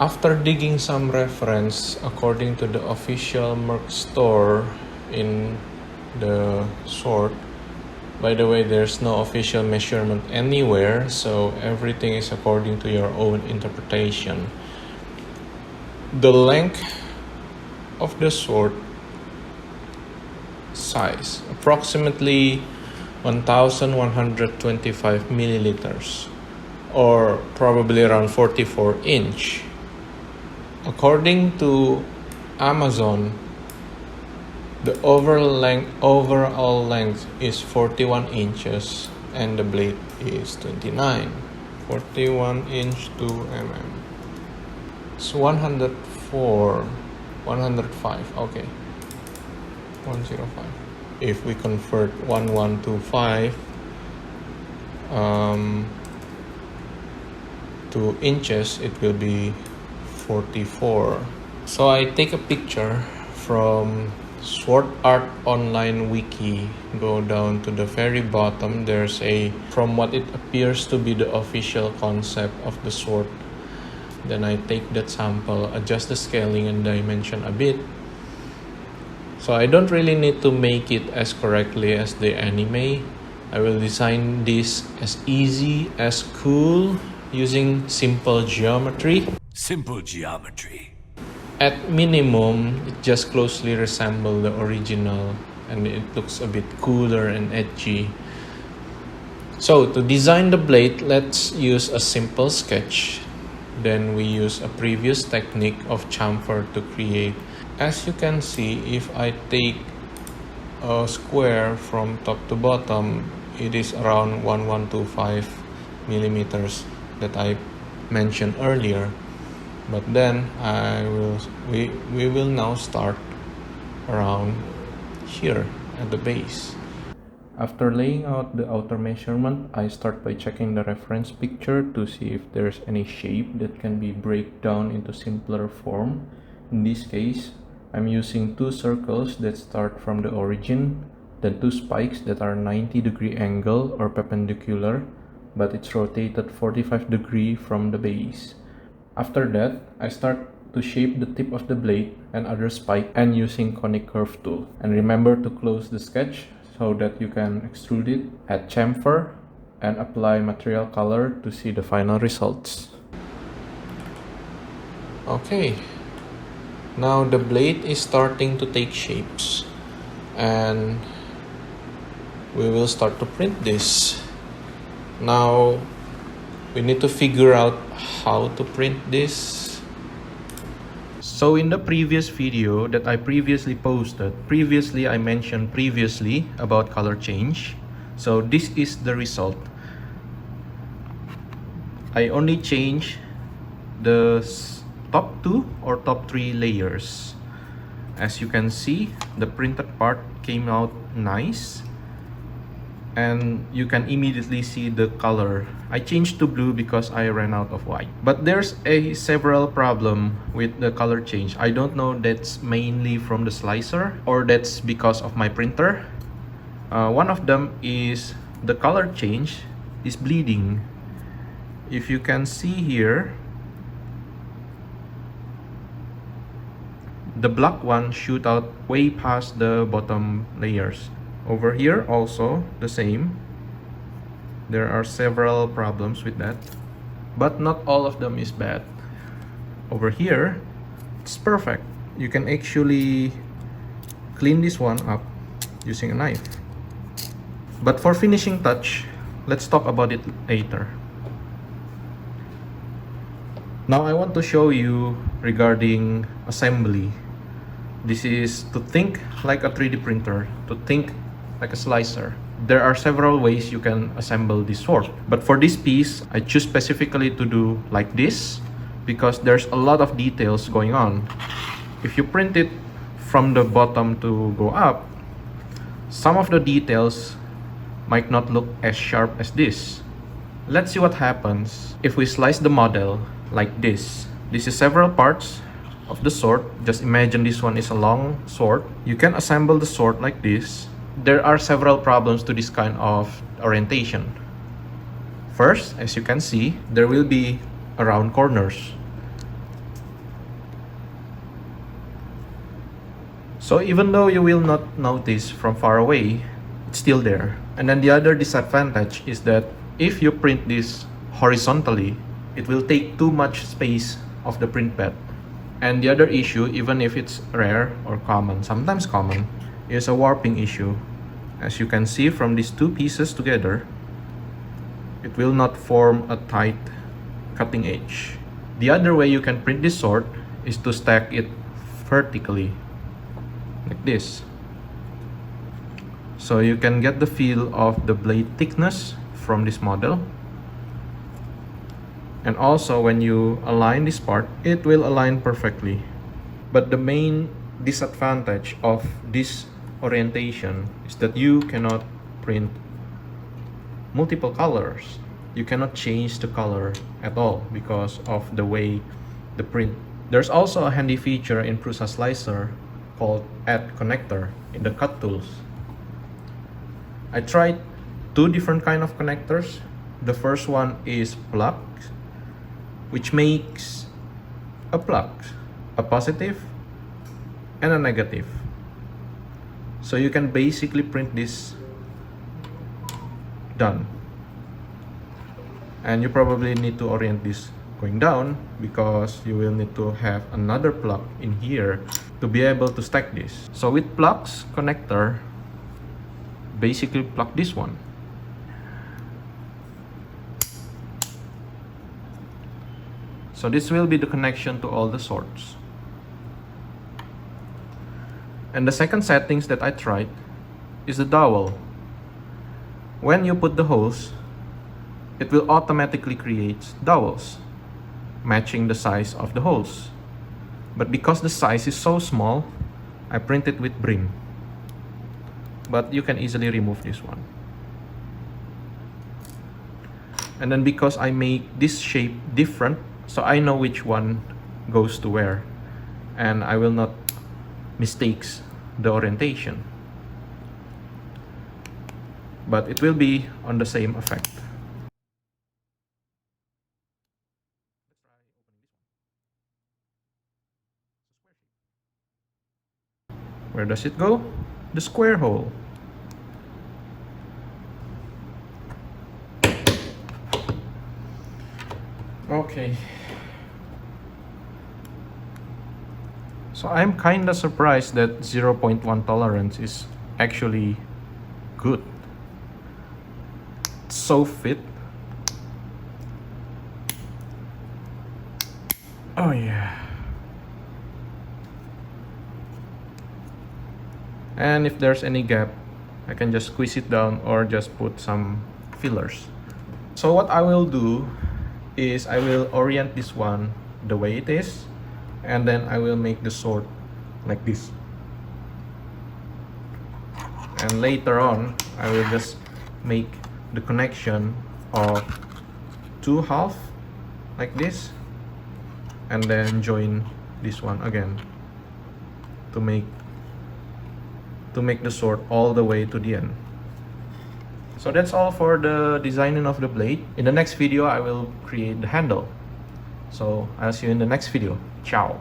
After digging some reference, according to the official Merc store in the sword, by the way, there's no official measurement anywhere, so everything is according to your own interpretation. The length of the sword size, approximately 1125 milliliters, or probably around 44 inch. According to Amazon, the overall length is 41 inches and the blade is 29. 41 inch to mm. It's 104, 105, okay. 105. If we convert 1125 to inches, it will be 44. So I take a picture from Sword Art Online Wiki. Go down to the very bottom. There's from what it appears to be the official concept of the sword. Then I take that sample, adjust the scaling and dimension a bit. So I don't really need to make it as correctly as the anime. I will design this as easy as cool using simple geometry. Simple geometry. At minimum, it just closely resembles the original and it looks a bit cooler and edgy. So to design the blade, let's use a simple sketch. Then we use a previous technique of chamfer to create. As you can see, if I take a square from top to bottom, it is around 1125 millimeters that I mentioned earlier. But then we will now start around here at the base. After laying out the outer measurement, I start by checking the reference picture to see if there's any shape that can be break down into simpler form. In this case, I'm using two circles that start from the origin, then two spikes that are 90-degree angle or perpendicular, but it's rotated 45 degrees from the base. After that, I start to shape the tip of the blade and other spike and using conic curve tool. And remember to close the sketch so that you can extrude it, add chamfer, and apply material color to see the final results. Okay, now the blade is starting to take shapes and we will start to print this. Now we need to figure out how to print this. So in the previous video that I previously posted, I mentioned previously about color change. So this is the result. I only change the top 2 or top 3 layers. As you can see, the printed part came out nice. And you can immediately see the color. I changed to blue because I ran out of white. But there's several problem with the color change. I don't know that's mainly from the slicer or that's because of my printer. One of them is the color change is bleeding. If you can see here, the black one shoot out way past the bottom layers. Over here also the same. There are several problems with that, but not all of them is bad. Over here it's perfect. You can actually clean this one up using a knife. But for finishing touch, let's talk about it later. Now I want to show you regarding assembly. This is to think like a 3D printer, to think like a slicer. There are several ways you can assemble this sword, but for this piece I choose specifically to do like this because there's a lot of details going on. If you print it from the bottom to go up, some of the details might not look as sharp as this. Let's see what happens if we slice the model like this. This is several parts of the sword. Just imagine this one is a long sword. You can assemble the sword like this. There are several problems to this kind of orientation. First, as you can see, there will be round corners. So even though you will not notice from far away, it's still there. And then the other disadvantage is that if you print this horizontally, it will take too much space of the print bed. And the other issue, even if it's rare or common, sometimes common, is a warping issue. As you can see from these two pieces together, it will not form a tight cutting edge. The other way you can print this sort is to stack it vertically, like this. So you can get the feel of the blade thickness from this model. And also when you align this part, it will align perfectly. But the main disadvantage of this orientation is that you cannot print multiple colors. You cannot change the color at all because of the way the print. There's also a handy feature in Prusa Slicer called Add Connector in the cut tools. I tried two different kind of connectors. The first one is plug, which makes a plug, a positive and a negative. So you can basically print this done. And you probably need to orient this going down because you will need to have another plug in here to be able to stack this. So with plugs connector, basically plug this one. So this will be the connection to all the sorts. And the second settings that I tried is the dowel. When you put the holes, it will automatically create dowels matching the size of the holes. But because the size is so small, I printed with brim. But you can easily remove this one. And then because I make this shape different, so I know which one goes to where, and I will not mistakes the orientation, but it will be on the same effect. Where does it go? The square hole. Okay. So I'm kinda surprised that 0.1 tolerance is actually good. It's so fit. Oh yeah. And if there's any gap, I can just squeeze it down or just put some fillers. So what I will do is I will orient this one the way it is, and then I will make the sword like this. And later on, I will just make the connection of two halves like this, and then join this one again to make the sword all the way to the end. So that's all for the designing of the blade. In the next video, I will create the handle. So I'll see you in the next video. Ciao.